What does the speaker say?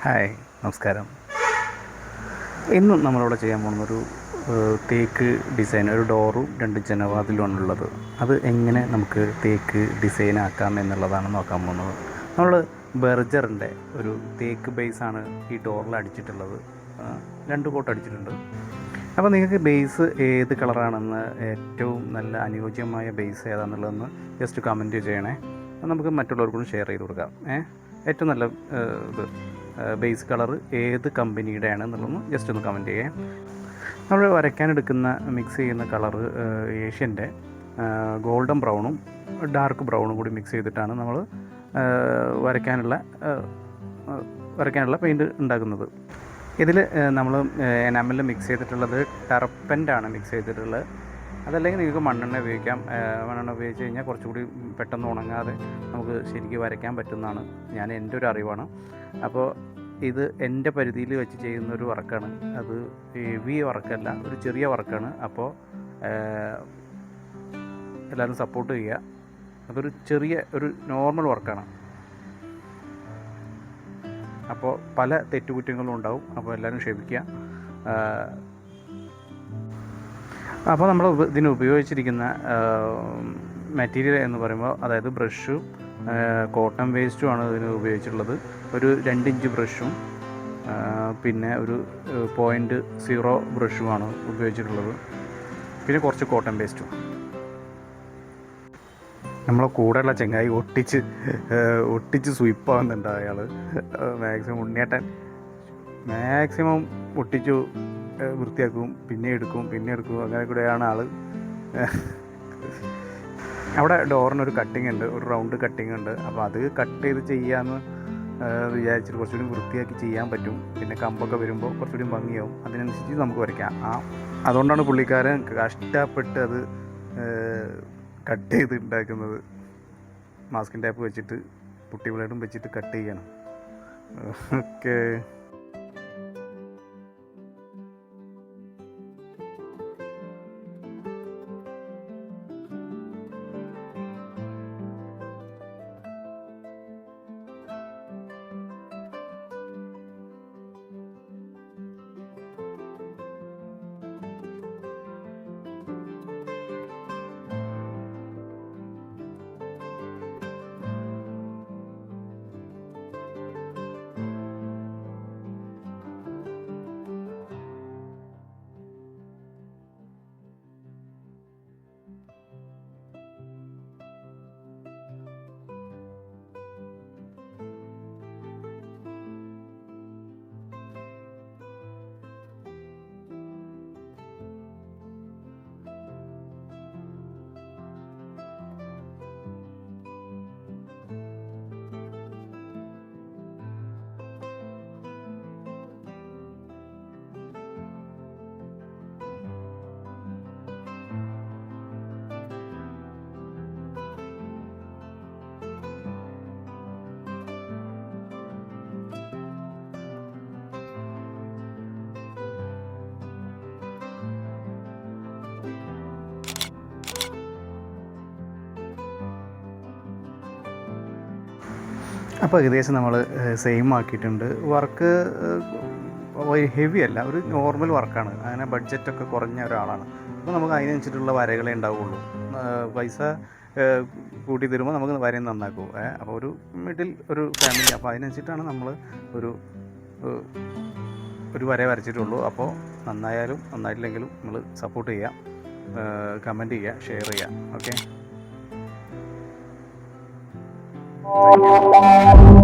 Hi, നമസ്കാരം. ഇന്നും നമ്മളിവിടെ ചെയ്യാൻ പോകുന്നൊരു തേക്ക് ഡിസൈൻ, ഒരു ഡോറും 2 ജനവാതിലുമാണുള്ളത്. അത് എങ്ങനെ നമുക്ക് തേക്ക് ഡിസൈൻ ആക്കാം എന്നുള്ളതാണ് നോക്കാൻ പോകുന്നത്. നമ്മൾ ബെർജറിൻ്റെ ഒരു തേക്ക് ബേസാണ് ഈ ഡോറിൽ അടിച്ചിട്ടുള്ളത്. 2 കോട്ട് അടിച്ചിട്ടുണ്ട്. അപ്പോൾ നിങ്ങൾക്ക് ബേസ് ഏത് കളറാണെന്ന്, ഏറ്റവും നല്ല അനുയോജ്യമായ ബേസ് ഏതാണെന്നുള്ളതെന്ന് ജസ്റ്റ് കമൻറ്റ് ചെയ്യണേ. നമുക്ക് മറ്റുള്ളവർക്കും ഷെയർ ചെയ്ത് കൊടുക്കാം. ഏറ്റവും നല്ല ഇത് ബേസ് കളർ ഏത് കമ്പനിയുടെ ആണെന്നുള്ളതൊന്ന് ജസ്റ്റ് ഒന്ന് കമൻറ്റ് ചെയ്യാം. നമ്മൾ വരയ്ക്കാനെടുക്കുന്ന മിക്സ് ചെയ്യുന്ന കളറ് ഏഷ്യൻ്റെ ഗോൾഡൻ ബ്രൗണും ഡാർക്ക് ബ്രൗണും കൂടി മിക്സ് ചെയ്തിട്ടാണ് നമ്മൾ വരയ്ക്കാനുള്ള പെയിൻറ്റ് ഉണ്ടാക്കുന്നത്. ഇതിൽ നമ്മൾ എനാമലിൽ മിക്സ് ചെയ്തിട്ടുള്ളത് ടർപ്പൻ്റാണ് മിക്സ് ചെയ്തിട്ടുള്ളത്. അതല്ലെങ്കിൽ നിങ്ങൾക്ക് മണ്ണെണ്ണ ഉപയോഗിക്കാം. മണ്ണെണ്ണ ഉപയോഗിച്ച് കഴിഞ്ഞാൽ കുറച്ചുകൂടി പെട്ടെന്ന് ഉണങ്ങാതെ നമുക്ക് ശരിക്കും വരയ്ക്കാൻ പറ്റുന്നതാണ്. എൻ്റെ ഒരു അറിവാണ്. അപ്പോൾ ഇത് എൻ്റെ പരിധിയിൽ വെച്ച് ചെയ്യുന്നൊരു വർക്കാണ്. അത് ഹെവി വർക്കല്ല, ഒരു ചെറിയ വർക്കാണ്. അപ്പോൾ എല്ലാവരും സപ്പോർട്ട് ചെയ്യുക. അതൊരു ചെറിയ ഒരു നോർമൽ വർക്കാണ്. അപ്പോൾ പല തെറ്റുകുറ്റങ്ങളും ഉണ്ടാവും. അപ്പോൾ എല്ലാവരും ക്ഷമിക്കുക. അപ്പോൾ നമ്മൾ ഇതിന് ഉപയോഗിച്ചിരിക്കുന്ന മെറ്റീരിയൽ എന്ന് പറയുമ്പോൾ, അതായത് ബ്രഷും കോട്ടൺ വേസ്റ്റുമാണ് ഇതിന് ഉപയോഗിച്ചിട്ടുള്ളത്. ഒരു 2 ഇഞ്ച് ബ്രഷും പിന്നെ ഒരു 0.0 ബ്രഷുമാണ് ഉപയോഗിച്ചിട്ടുള്ളത്. പിന്നെ കുറച്ച് കോട്ടൺ വേസ്റ്റും. നമ്മളെ കൂടെയുള്ള ചെങ്ങായി ഒട്ടിച്ച് സ്വീപ്പാകുന്നുണ്ട് അയാൾ. മാക്സിമം ഉണ്ണിയേട്ടൻ മാക്സിമം ഒട്ടിച്ചു വൃത്തിയാക്കും, പിന്നെ എടുക്കും. അങ്ങനെ കൂടെയാണ് ആൾ. അവിടെ ഡോറിനൊരു കട്ടിങ് ഉണ്ട്, ഒരു റൗണ്ട് കട്ടിങ് ഉണ്ട്. അപ്പോൾ അത് കട്ട് ചെയ്ത് ചെയ്യാമെന്ന് വിചാരിച്ചിട്ട് കുറച്ചുകൂടി വൃത്തിയാക്കി ചെയ്യാൻ പറ്റും. പിന്നെ കമ്പൊക്കെ വരുമ്പോൾ കുറച്ചുകൂടി ഭംഗിയാവും. അതിനനുസരിച്ച് നമുക്ക് വരയ്ക്കാം. അതുകൊണ്ടാണ് പുള്ളിക്കാരൻ കഷ്ടപ്പെട്ട് അത് കട്ട് ചെയ്ത് ഉണ്ടാക്കുന്നത്. മാസ്കിൻ ടാപ്പ് വെച്ചിട്ട് പുട്ടി ബ്ലേഡും വെച്ചിട്ട് കട്ട് ചെയ്യണം. ഓക്കെ. അപ്പോൾ ഏകദേശം നമ്മൾ സെയിം ആക്കിയിട്ടുണ്ട്. വർക്ക് ഹെവി അല്ല, ഒരു നോർമൽ വർക്കാണ്. അങ്ങനെ ബഡ്ജറ്റൊക്കെ കുറഞ്ഞ ഒരാളാണ്. അപ്പോൾ നമുക്ക് അതിനനുസരിച്ചുള്ള വരകളെ ഉണ്ടാവുകയുള്ളൂ. പൈസ കൂട്ടി തരുമ്പോൾ നമുക്ക് വരയും നന്നാക്കും. അപ്പോൾ ഒരു മിഡിൽ ഒരു ഫാമിലി. അപ്പോൾ അതിനനുസരിച്ചിട്ടാണ് നമ്മൾ ഒരു വര വരച്ചിട്ടുള്ളൂ. അപ്പോൾ നന്നായാലും നന്നായിട്ടില്ലെങ്കിലും നമ്മൾ സപ്പോർട്ട് ചെയ്യുക, കമൻറ്റ് ചെയ്യുക, ഷെയർ ചെയ്യുക. ഓക്കെ. Thank you.